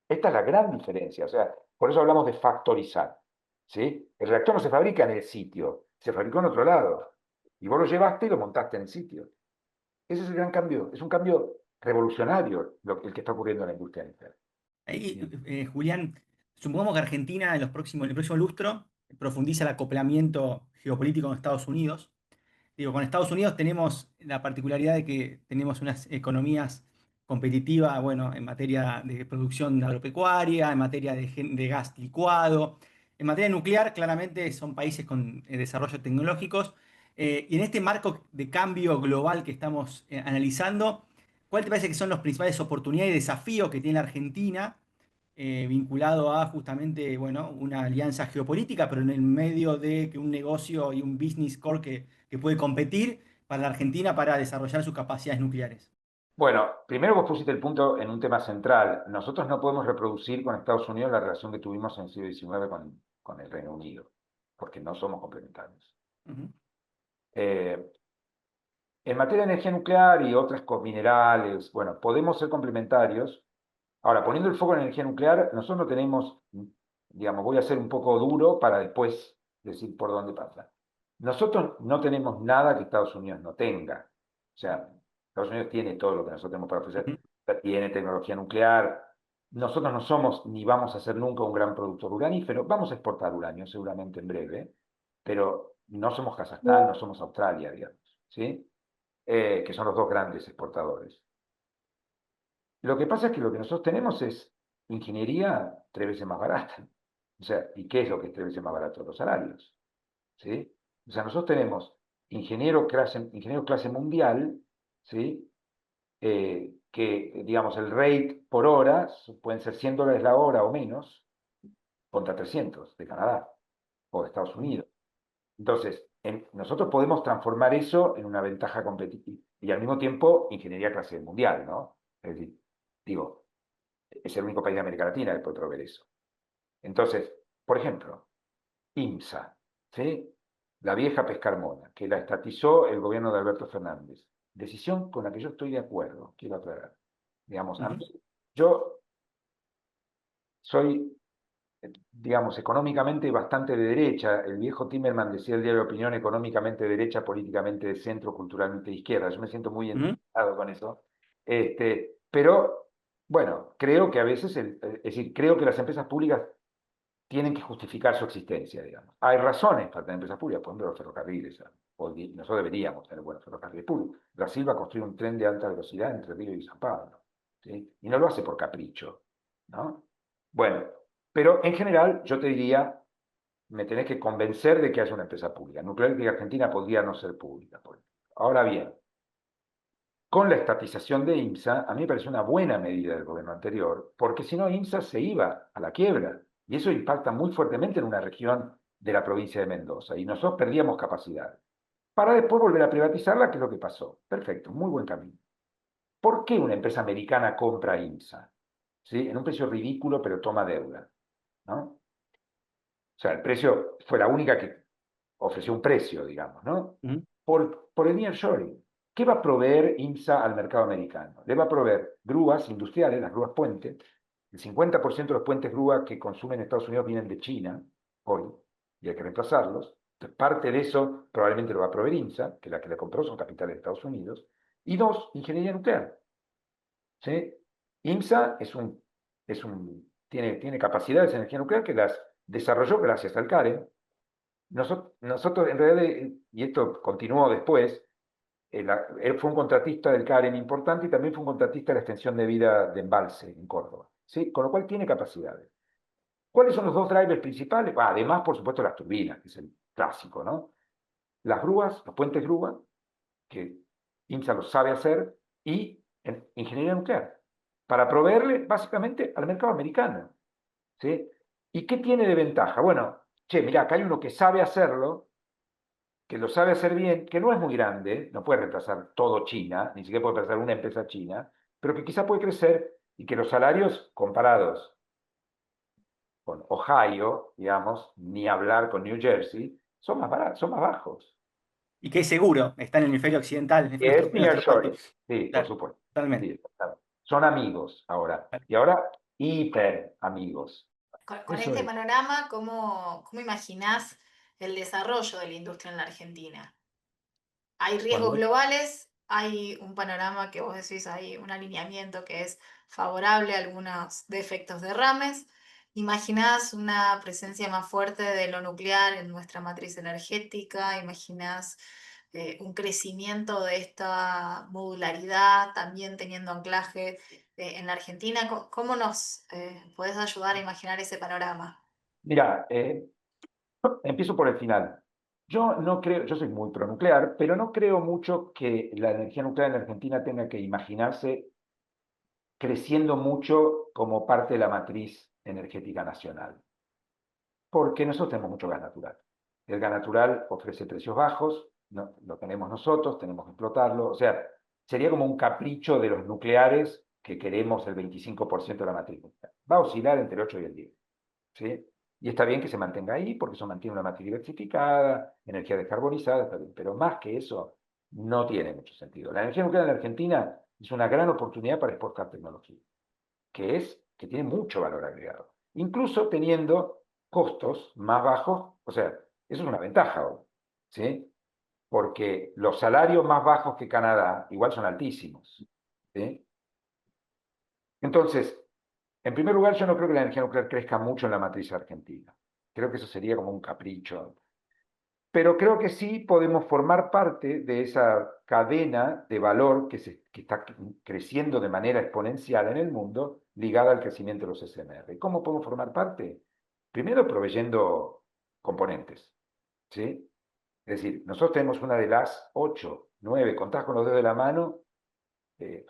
Esta es la gran diferencia. O sea, por eso hablamos de factorizar. ¿Sí? El reactor no se fabrica en el sitio, se fabricó en otro lado. Y vos lo llevaste y lo montaste en el sitio. Ese es el gran cambio. Es un cambio revolucionario el que está ocurriendo en la industria nuclear. Ahí, Julián, supongamos que Argentina en el próximo lustro profundiza el acoplamiento geopolítico con Estados Unidos. Digo, con Estados Unidos tenemos la particularidad de que tenemos unas economías competitivas, bueno, en materia de producción agropecuaria, en materia de gas licuado, en materia nuclear, claramente son países con desarrollos tecnológicos. Y en este marco de cambio global que estamos analizando, ¿cuál te parece que son las principales oportunidades y desafíos que tiene la Argentina vinculado a justamente, bueno, una alianza geopolítica, pero en el medio de que un negocio y un business core que puede competir para la Argentina para desarrollar sus capacidades nucleares? Bueno, primero vos pusiste el punto en un tema central. Nosotros no podemos reproducir con Estados Unidos la relación que tuvimos en el siglo XIX con el Reino Unido, porque no somos complementarios. Ujú. En materia de energía nuclear y otras minerales, bueno, podemos ser complementarios. Ahora, poniendo el foco en energía nuclear, nosotros no tenemos, digamos, voy a ser un poco duro para después decir por dónde pasa. Nosotros no tenemos nada que Estados Unidos no tenga. O sea, Estados Unidos tiene todo lo que nosotros tenemos para ofrecer. Tiene tecnología nuclear. Nosotros no somos ni vamos a ser nunca un gran productor uranífero. Vamos a exportar uranio seguramente en breve, pero no somos Kazajstán, no somos Australia, digamos, ¿sí? Que son los 2 grandes exportadores. Lo que pasa es que lo que nosotros tenemos es ingeniería 3 veces más barata. O sea, ¿y qué es lo que es 3 veces más barato? Los salarios. ¿Sí? O sea, nosotros tenemos ingeniero clase mundial, ¿sí? Que, digamos, el rate por hora pueden ser $100 la hora o menos, contra 300 de Canadá o de Estados Unidos. Entonces, nosotros podemos transformar eso en una ventaja competitiva y al mismo tiempo ingeniería clase mundial, ¿no? Es decir, digo, es el único país de América Latina que puede proveer eso. Entonces, por ejemplo, IMSA, ¿sí? La vieja pescarmona, que la estatizó el gobierno de Alberto Fernández. Decisión con la que yo estoy de acuerdo, quiero aclarar. Digamos, a mí, yo soy digamos, económicamente bastante de derecha. El viejo Timerman decía el diario de Opinión, económicamente de derecha, políticamente de centro, culturalmente de izquierda. Yo me siento muy identificado con eso. Pero, bueno, creo que a veces, es decir, creo que las empresas públicas tienen que justificar su existencia, digamos. Hay razones para tener empresas públicas, por ejemplo, los ferrocarriles. Nosotros deberíamos tener buenos ferrocarriles públicos. Brasil va a construir un tren de alta velocidad entre Río y San Pablo, ¿sí? Y no lo hace por capricho, ¿no? Bueno, pero en general yo te diría, me tenés que convencer de que haya una empresa pública. Nuclear Argentina podría no ser pública, por ejemplo. Ahora bien, con la estatización de IMSA, a mí me parece una buena medida del gobierno anterior, porque si no, IMSA se iba a la quiebra. Y eso impacta muy fuertemente en una región de la provincia de Mendoza. Y nosotros perdíamos capacidad. Para después volver a privatizarla, que es lo que pasó. Perfecto, muy buen camino. ¿Por qué una empresa americana compra IMSA? ¿Sí? En un precio ridículo, pero toma deuda, ¿no? O sea, el precio fue la única que ofreció un precio, digamos, ¿no? Por el nearshoring. ¿Qué va a proveer INSA al mercado americano? Le va a proveer grúas industriales, las grúas puente. El 50% de los puentes grúa que consumen Estados Unidos vienen de China hoy, y hay que reemplazarlos. Entonces, parte de eso probablemente lo va a proveer INSA, que la que le compró son capitales de Estados Unidos. Y dos, ingeniería nuclear. ¿Sí? INSA tiene capacidades de energía nuclear que las desarrolló gracias al CARE. Nosotros en realidad, y esto continuó después, él fue un contratista del CAREN importante y también fue un contratista de la extensión de vida de Embalse en Córdoba. ¿Sí? Con lo cual tiene capacidades. ¿Cuáles son los dos drivers principales? Además, por supuesto, las turbinas, que es el clásico, ¿no? Las grúas, los puentes grúa, que INSA lo sabe hacer, y ingeniería nuclear, para proveerle básicamente al mercado americano. ¿Sí? ¿Y qué tiene de ventaja? Bueno, mirá, acá hay uno que sabe hacerlo, que lo sabe hacer bien, que no es muy grande, no puede reemplazar todo China, ni siquiera puede reemplazar una empresa china, pero que quizá puede crecer y que los salarios comparados con Ohio, digamos, ni hablar con New Jersey, son más baratos, son más bajos. Y que es seguro, está en el hemisferio occidental, Y es nearshoring, nuestro sí, por claro, supuesto. totalmente. Sí, claro. Son amigos ahora. Y ahora hiper amigos. Con Eso este es. panorama, ¿cómo imaginás el desarrollo de la industria en la Argentina? Hay riesgos Bueno, globales, hay un panorama que vos decís, hay un alineamiento que es favorable a algunos defectos de derrames. ¿Imaginás una presencia más fuerte de lo nuclear en nuestra matriz energética? ¿Imaginás un crecimiento de esta modularidad también teniendo anclaje en la Argentina? ¿Cómo nos podés ayudar a imaginar ese panorama? mira, empiezo por el final. Yo no creo, yo soy muy pronuclear, pero no creo mucho que la energía nuclear en Argentina tenga que imaginarse creciendo mucho como parte de la matriz energética nacional, porque nosotros tenemos mucho gas natural. El gas natural ofrece precios bajos, no, lo tenemos nosotros, tenemos que explotarlo, o sea, sería como un capricho de los nucleares que queremos el 25% de la matriz nuclear. Va a oscilar entre el 8 y el 10. ¿Sí? Y está bien que se mantenga ahí porque eso mantiene una matriz diversificada, energía descarbonizada, está bien. Pero más que eso, no tiene mucho sentido. La energía nuclear en la Argentina es una gran oportunidad para exportar tecnología, que tiene mucho valor agregado. Incluso teniendo costos más bajos, o sea, eso es una ventaja hoy, ¿sí? Porque los salarios más bajos que Canadá igual son altísimos, ¿sí? Entonces, en primer lugar, yo no creo que la energía nuclear crezca mucho en la matriz argentina. Creo que eso sería como un capricho. Pero creo que sí podemos formar parte de esa cadena de valor que está creciendo de manera exponencial en el mundo, ligada al crecimiento de los SMR. ¿Cómo podemos formar parte? Primero, proveyendo componentes, ¿sí? Es decir, nosotros tenemos una de las 8, 9, contás con los dedos de la mano,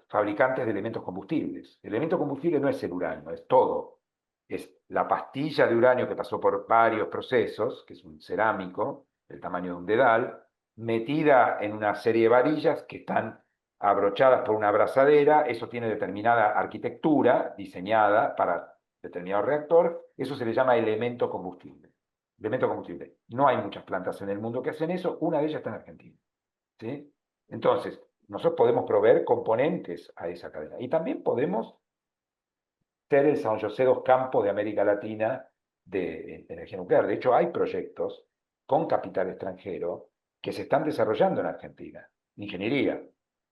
fabricantes de elementos combustibles. El elemento combustible no es el uranio, es todo. Es la pastilla de uranio que pasó por varios procesos, que es un cerámico del tamaño de un dedal, metida en una serie de varillas que están abrochadas por una abrazadera. Eso tiene determinada arquitectura diseñada para determinado reactor. Eso se le llama elemento combustible. Elemento combustible. No hay muchas plantas en el mundo que hacen eso. Una de ellas está en Argentina. ¿Sí? Entonces, nosotros podemos proveer componentes a esa cadena. Y también podemos ser el San José dos Campos de América Latina de energía nuclear. De hecho, hay proyectos con capital extranjero que se están desarrollando en Argentina. Ingeniería.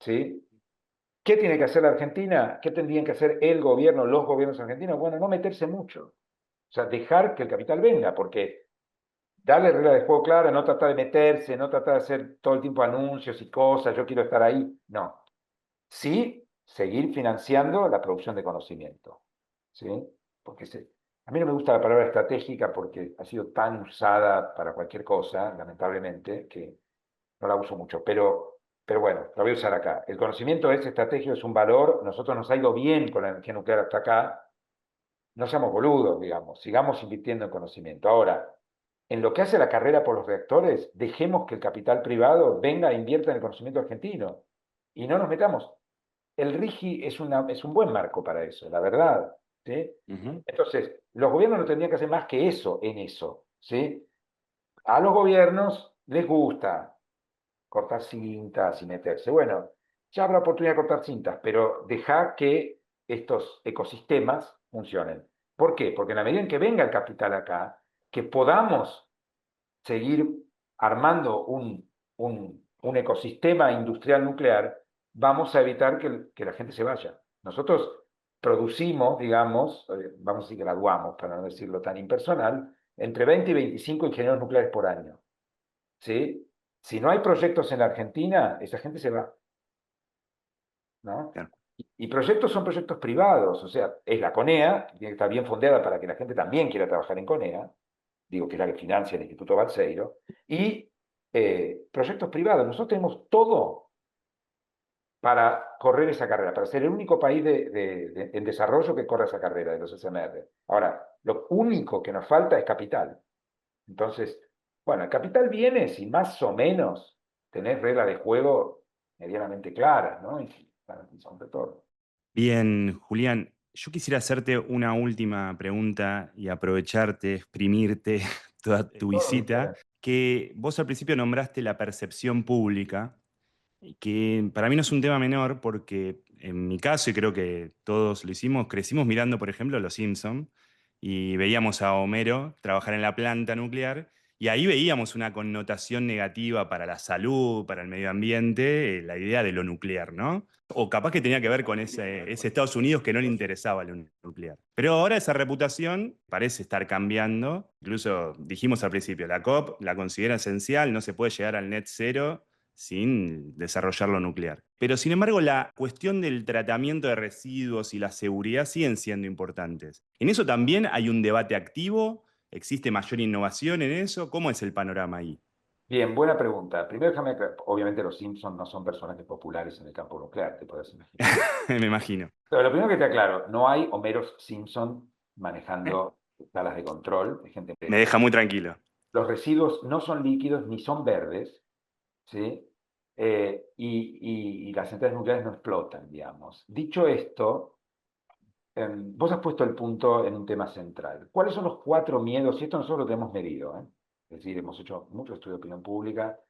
¿Sí? ¿Qué tiene que hacer la Argentina? ¿Qué tendrían que hacer el gobierno, los gobiernos argentinos? Bueno, no meterse mucho. O sea, dejar que el capital venga, porque darle reglas de juego claras, no tratar de meterse, no tratar de hacer todo el tiempo anuncios y cosas, yo quiero estar ahí. No. Sí, seguir financiando la producción de conocimiento. ¿Sí? Porque a mí no me gusta la palabra estratégica porque ha sido tan usada para cualquier cosa, lamentablemente, que no la uso mucho. Pero bueno, la voy a usar acá. El conocimiento es estratégico, es un valor. Nosotros nos ha ido bien con la energía nuclear hasta acá. No seamos boludos, digamos. Sigamos invirtiendo en conocimiento. Ahora, en lo que hace la carrera por los reactores, dejemos que el capital privado venga e invierta en el conocimiento argentino. Y no nos metamos. El RIGI es un buen marco para eso, la verdad. ¿Sí? Ujú. Entonces, los gobiernos no tendrían que hacer más que eso en eso. ¿Sí? A los gobiernos les gusta cortar cintas y meterse. Bueno, ya habrá oportunidad de cortar cintas, pero deja que estos ecosistemas funcionen. ¿Por qué? Porque en la medida en que venga el capital acá, que podamos seguir armando un ecosistema industrial nuclear, vamos a evitar que la gente se vaya. Nosotros producimos, digamos, vamos a decir graduamos, para no decirlo tan impersonal, entre 20 y 25 ingenieros nucleares por año. ¿Sí? Si no hay proyectos en la Argentina, esa gente se va, ¿no? Claro. Y proyectos son proyectos privados, o sea, es la CONEA, tiene que estar bien fondeada para que la gente también quiera trabajar en CONEA, digo que es la que financia el Instituto Balseiro, y proyectos privados. Nosotros tenemos todo para correr esa carrera, para ser el único país en desarrollo que corra esa carrera de los SMR. Ahora, lo único que nos falta es capital. Entonces, bueno, el capital viene si más o menos tenés reglas de juego medianamente claras, ¿no? Y si garantiza un retorno. Bien, Julián, yo quisiera hacerte una última pregunta y aprovecharte, exprimirte toda tu Todo visita, nuclear. que vos al principio nombraste la percepción pública, que para mí no es un tema menor porque en mi caso, y creo que todos lo hicimos, crecimos mirando, por ejemplo, Los Simpson y veíamos a Homero trabajar en la planta nuclear y ahí veíamos una connotación negativa para la salud, para el medio ambiente, la idea de lo nuclear, ¿no? O capaz que tenía que ver con ese Estados Unidos que no le interesaba lo nuclear. Pero ahora esa reputación parece estar cambiando. Incluso dijimos al principio, la COP la considera esencial, no se puede llegar al net cero sin desarrollar lo nuclear. Pero sin embargo, la cuestión del tratamiento de residuos y la seguridad siguen siendo importantes. ¿En eso también hay un debate activo? ¿Existe mayor innovación en eso? ¿Cómo es el panorama ahí? Bien, buena pregunta. Primero déjame aclarar, obviamente los Simpsons no son personajes populares en el campo nuclear, te puedes imaginar. Me imagino. Pero lo primero que te aclaro, no hay Homeros Simpson manejando salas de control de gente. Me deja muy tranquilo. Los residuos no son líquidos ni son verdes, ¿sí? Y las centrales nucleares no explotan, digamos. Dicho esto, vos has puesto el punto en un tema central. ¿Cuáles son los 4 miedos? Y esto nosotros lo tenemos medido, ¿eh? Es decir, hemos hecho mucho estudio de opinión pública.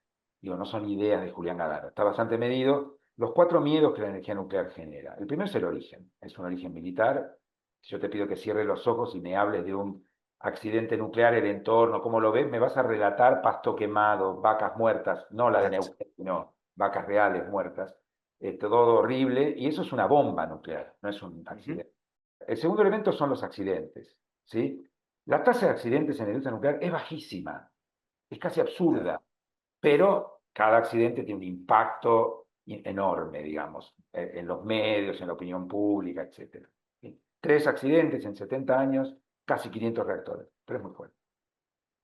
Digo, no son ideas de Julián Gadara. Está bastante medido. Los 4 miedos que la energía nuclear genera. El primero es el origen. Es un origen militar. Si yo te pido que cierres los ojos y me hables de un accidente nuclear, el entorno, cómo lo ves, me vas a relatar pasto quemado, vacas muertas, no la de Neuquén, sino vacas reales muertas. Todo horrible. Y eso es una bomba nuclear, no es un accidente. El segundo elemento son los accidentes, ¿sí? La tasa de accidentes en la industria nuclear es bajísima, es casi absurda, pero cada accidente tiene un impacto enorme, digamos, en los medios, en la opinión pública, etc. 3 accidentes en 70 años, casi 500 reactores, pero es muy fuerte.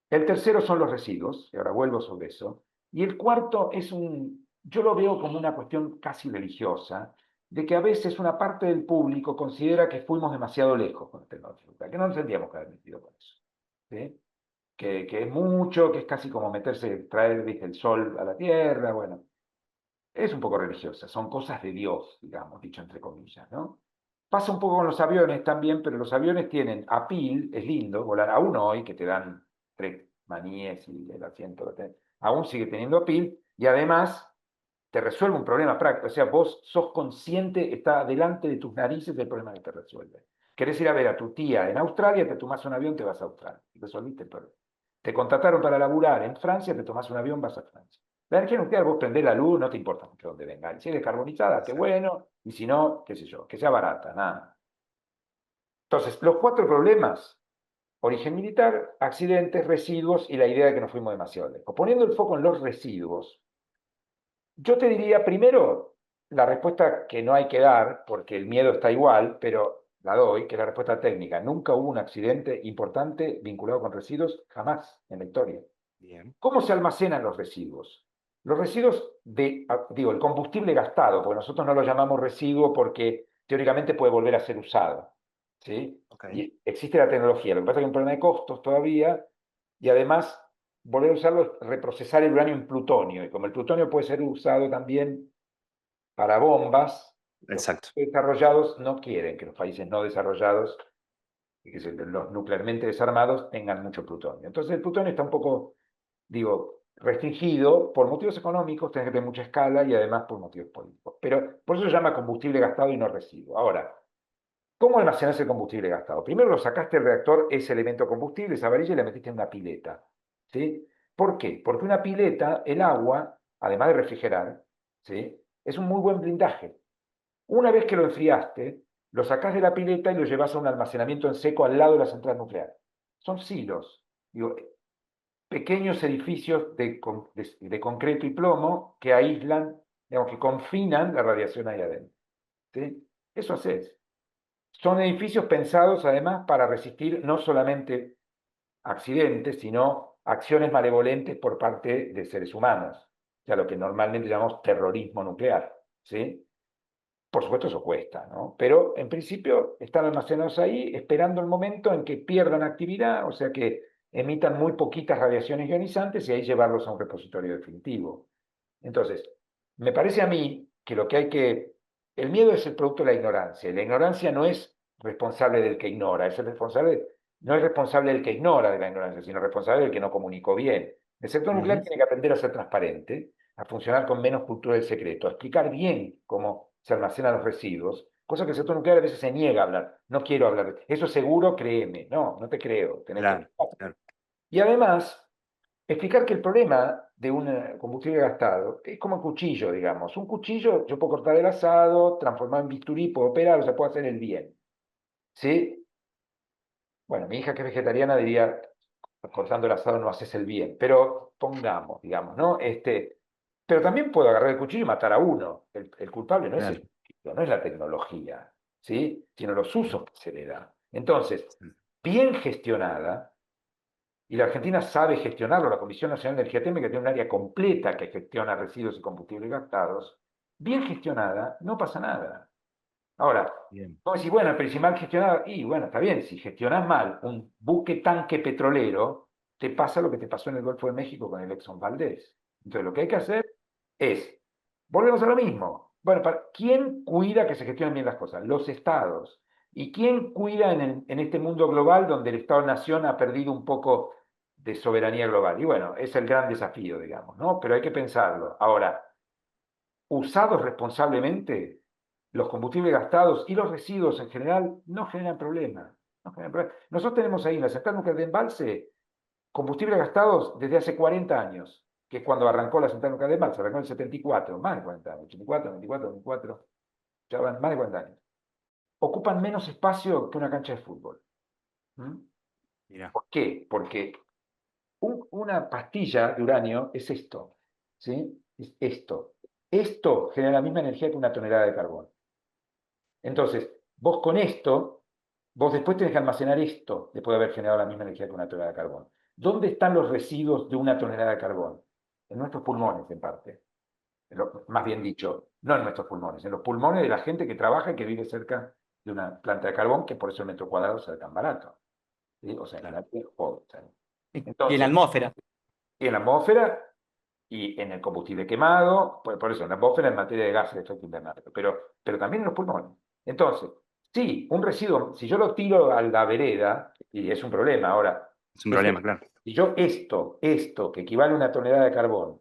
El tercero son los residuos, y ahora vuelvo sobre eso. Y el cuarto yo lo veo como una cuestión casi religiosa, de que a veces una parte del público considera que fuimos demasiado lejos con la tecnología nuclear, que no nos tendríamos que haber metido con eso. ¿Sí? Que es mucho, que es casi como traer ¿viste? El sol a la tierra, bueno. Es un poco religiosa, son cosas de Dios, digamos, dicho entre comillas, ¿no? Pasa un poco con los aviones también, pero los aviones tienen APIL, es lindo volar, aún hoy, que te dan 3 maníes y el asiento, aún sigue teniendo APIL, y además te resuelve un problema práctico, o sea, vos sos consciente, está delante de tus narices el problema que te resuelve. Querés ir a ver a tu tía en Australia, te tomás un avión, te vas a Australia, resolviste el problema. Te contrataron para laburar en Francia, te tomás un avión, vas a Francia. La energía nuclear, vos prendés la luz, no te importa mucho dónde venga. Si es descarbonizada, qué bueno, y si no, qué sé yo, que sea barata, nada. Entonces, los 4 problemas: origen militar, accidentes, residuos y la idea de que nos fuimos demasiado lejos. Poniendo el foco en los residuos, yo te diría primero la respuesta que no hay que dar, porque el miedo está igual, pero la doy, que es la respuesta técnica. Nunca hubo un accidente importante vinculado con residuos, jamás en la historia. Bien. ¿Cómo se almacenan los residuos? Los residuos el combustible gastado, porque nosotros no lo llamamos residuo porque teóricamente puede volver a ser usado, ¿sí? Okay. Y existe la tecnología, lo que pasa es que hay un problema de costos todavía, y además volver a usarlo es reprocesar el uranio en plutonio, y como el plutonio puede ser usado también para bombas, Exacto. los desarrollados no quieren que los países no desarrollados, y que los nuclearmente desarmados, tengan mucho plutonio. Entonces el plutonio está un poco, restringido por motivos económicos, tenés que tener mucha escala y además por motivos políticos. Pero por eso se llama combustible gastado y no residuo. Ahora, ¿cómo almacenás el combustible gastado? Primero lo sacaste del reactor, ese elemento combustible, esa varilla, y la metiste en una pileta. ¿Sí? ¿Por qué? Porque una pileta, el agua, además de refrigerar, ¿sí? Es un muy buen blindaje. Una vez que lo enfriaste, lo sacás de la pileta y lo llevas a un almacenamiento en seco al lado de la central nuclear. Son silos, digo, pequeños edificios de concreto y plomo que aíslan, digamos, que confinan la radiación ahí adentro. ¿Sí? Eso haces. Son edificios pensados además para resistir no solamente accidentes, sino acciones malevolentes por parte de seres humanos, o sea, lo que normalmente llamamos terrorismo nuclear. ¿Sí? Por supuesto eso cuesta, ¿no? Pero en principio están almacenados ahí esperando el momento en que pierdan actividad, o sea que emitan muy poquitas radiaciones ionizantes y ahí llevarlos a un repositorio definitivo. Entonces, me parece a mí que lo que hay que... El miedo es el producto de la ignorancia, y la ignorancia no es responsable del que ignora, no es responsable del que ignora de la ignorancia, sino responsable del que no comunicó bien. El sector nuclear tiene que aprender a ser transparente, a funcionar con menos cultura del secreto, a explicar bien cómo se almacenan los residuos, cosa que el sector nuclear a veces se niega a hablar. No quiero hablar. Eso seguro, créeme. No, no te creo. Tenés Claro, que... claro. Y además, explicar que el problema de un combustible gastado es como un cuchillo, digamos. Un cuchillo, yo puedo cortar el asado, transformar en bisturí, puedo operar, o sea, puedo hacer el bien. ¿Sí? Bueno, mi hija que es vegetariana diría, cortando el asado no haces el bien, pero pongamos, digamos, ¿no? Pero también puedo agarrar el cuchillo y matar a uno. El culpable no es el Claro. cuchillo, no es la tecnología, ¿sí? Sino los usos que se le da. Entonces, bien gestionada, y la Argentina sabe gestionarlo, la Comisión Nacional de Energía Atómica tiene un área completa que gestiona residuos y combustibles gastados, bien gestionada, no pasa nada. Ahora, Bien. vos decís, bueno, pero si mal gestionado, y bueno, está bien, si gestionás mal un buque tanque petrolero, te pasa lo que te pasó en el Golfo de México con el Exxon Valdez. Entonces, lo que hay que hacer es, volvemos a lo mismo. Bueno, ¿quién cuida que se gestionen bien las cosas? Los estados. ¿Y quién cuida en este mundo global donde el Estado-Nación ha perdido un poco de soberanía global? Y bueno, es el gran desafío, digamos, ¿no? Pero hay que pensarlo. Ahora, usados responsablemente, los combustibles gastados y los residuos en general no generan problemas. No generan problemas. Nosotros tenemos ahí en la central nuclear de Embalse combustibles gastados desde hace 40 años, que es cuando arrancó la central nuclear de Embalse, arrancó en el 74, más de 40 años, 84, 24, 24, ya van más de 40 años. Ocupan menos espacio que una cancha de fútbol. ¿Mm? Mirá. ¿Por qué? Porque una pastilla de uranio es esto, ¿sí? Es esto. Esto genera la misma energía que una tonelada de carbón. Entonces, vos con esto, vos después tenés que almacenar esto después de haber generado la misma energía que una tonelada de carbón. ¿Dónde están los residuos de una tonelada de carbón? En nuestros pulmones, en parte. Más bien dicho, no en nuestros pulmones, en los pulmones de la gente que trabaja y que vive cerca de una planta de carbón, que por eso el metro cuadrado sale tan barato. ¿Sí? O sea, Claro. Y en la entonces, atmósfera. y en la atmósfera y en el combustible quemado, por eso en la atmósfera en materia de gases de efecto invernadero, pero también en los pulmones. Entonces, sí, un residuo, si yo lo tiro a la vereda, y es un problema ahora, Es un problema, claro. si yo esto, que equivale a una tonelada de carbón,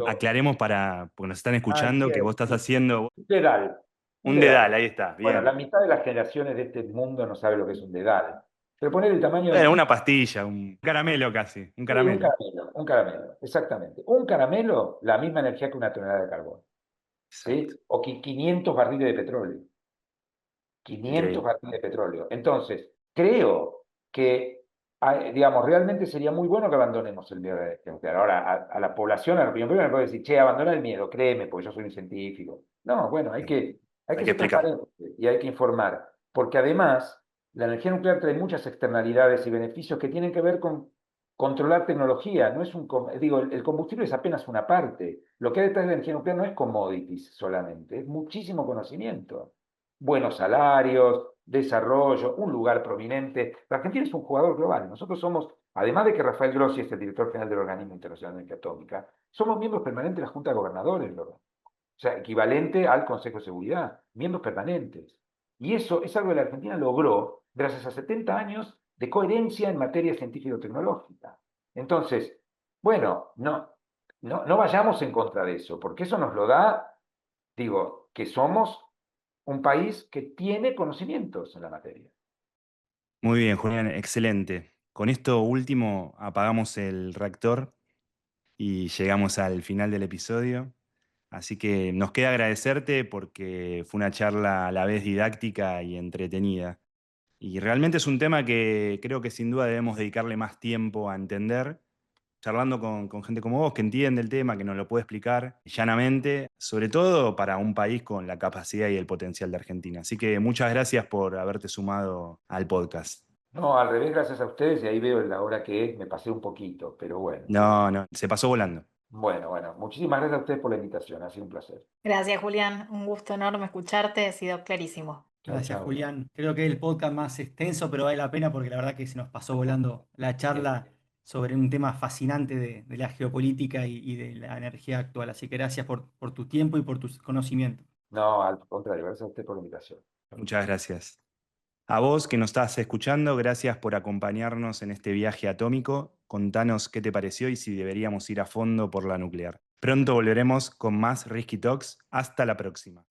Aclaremos porque nos están escuchando que vos estás sí, haciendo un dedal, un un dedal. dedal, ahí está, Bueno, la bien. mitad de las generaciones de este mundo no sabe lo que es un dedal. Pero poner el tamaño del... Una pastilla, un caramelo casi, un Sí, caramelo. un caramelo, exactamente. Un caramelo, la misma energía que una tonelada de carbón. ¿Sí? Exacto. O 500 barriles de petróleo. 500 Increíble. barriles de petróleo. Entonces, creo que, digamos, realmente sería muy bueno que abandonemos el miedo nuclear. Ahora, a la población, a la opinión pública, me puede decir, che, abandona el miedo, créeme, porque yo soy un científico. No, bueno, hay que Hay que ser explicar. transparente y hay que informar. Porque además, la energía nuclear trae muchas externalidades y beneficios que tienen que ver con controlar tecnología. No es digo, el combustible es apenas una parte. Lo que hay detrás de la energía nuclear no es commodities solamente, es muchísimo conocimiento, buenos salarios, desarrollo, un lugar prominente. La Argentina es un jugador global. Nosotros somos, además de que Rafael Grossi es el director general del Organismo Internacional de Energía Atómica, somos miembros permanentes de la Junta de Gobernadores, o sea, equivalente al Consejo de Seguridad, miembros permanentes. Y eso es algo que la Argentina logró gracias a 70 años de coherencia en materia científico-tecnológica. Entonces, bueno, no, no vayamos en contra de eso, porque eso nos lo da, digo, que somos un país que tiene conocimientos en la materia. Muy bien, Julián, excelente. Con esto último apagamos el reactor y llegamos al final del episodio. Así que nos queda agradecerte porque fue una charla a la vez didáctica y entretenida. Y realmente es un tema que creo que sin duda debemos dedicarle más tiempo a entender, charlando con gente como vos que entiende el tema, que nos lo puede explicar llanamente, sobre todo para un país con la capacidad y el potencial de Argentina. Así que muchas gracias por haberte sumado al podcast. No, al revés, gracias a ustedes, y ahí veo la hora que es, me pasé un poquito, pero bueno. No, no, se pasó volando. Bueno, muchísimas gracias a ustedes por la invitación, ha sido un placer. Gracias, Julián. Un gusto enorme escucharte, ha sido clarísimo. Chao, Gracias, chao. Julián. Creo que es el podcast más extenso, pero vale la pena porque la verdad que se nos pasó volando la charla sobre un tema fascinante de la geopolítica y de la energía actual. Así que gracias por tu tiempo y por tus conocimientos. No, al contrario, gracias a ustedes por la invitación. Muchas gracias. A vos que nos estás escuchando, gracias por acompañarnos en este viaje atómico. Contanos qué te pareció y si deberíamos ir a fondo por la nuclear. Pronto volveremos con más Risky Talks. Hasta la próxima.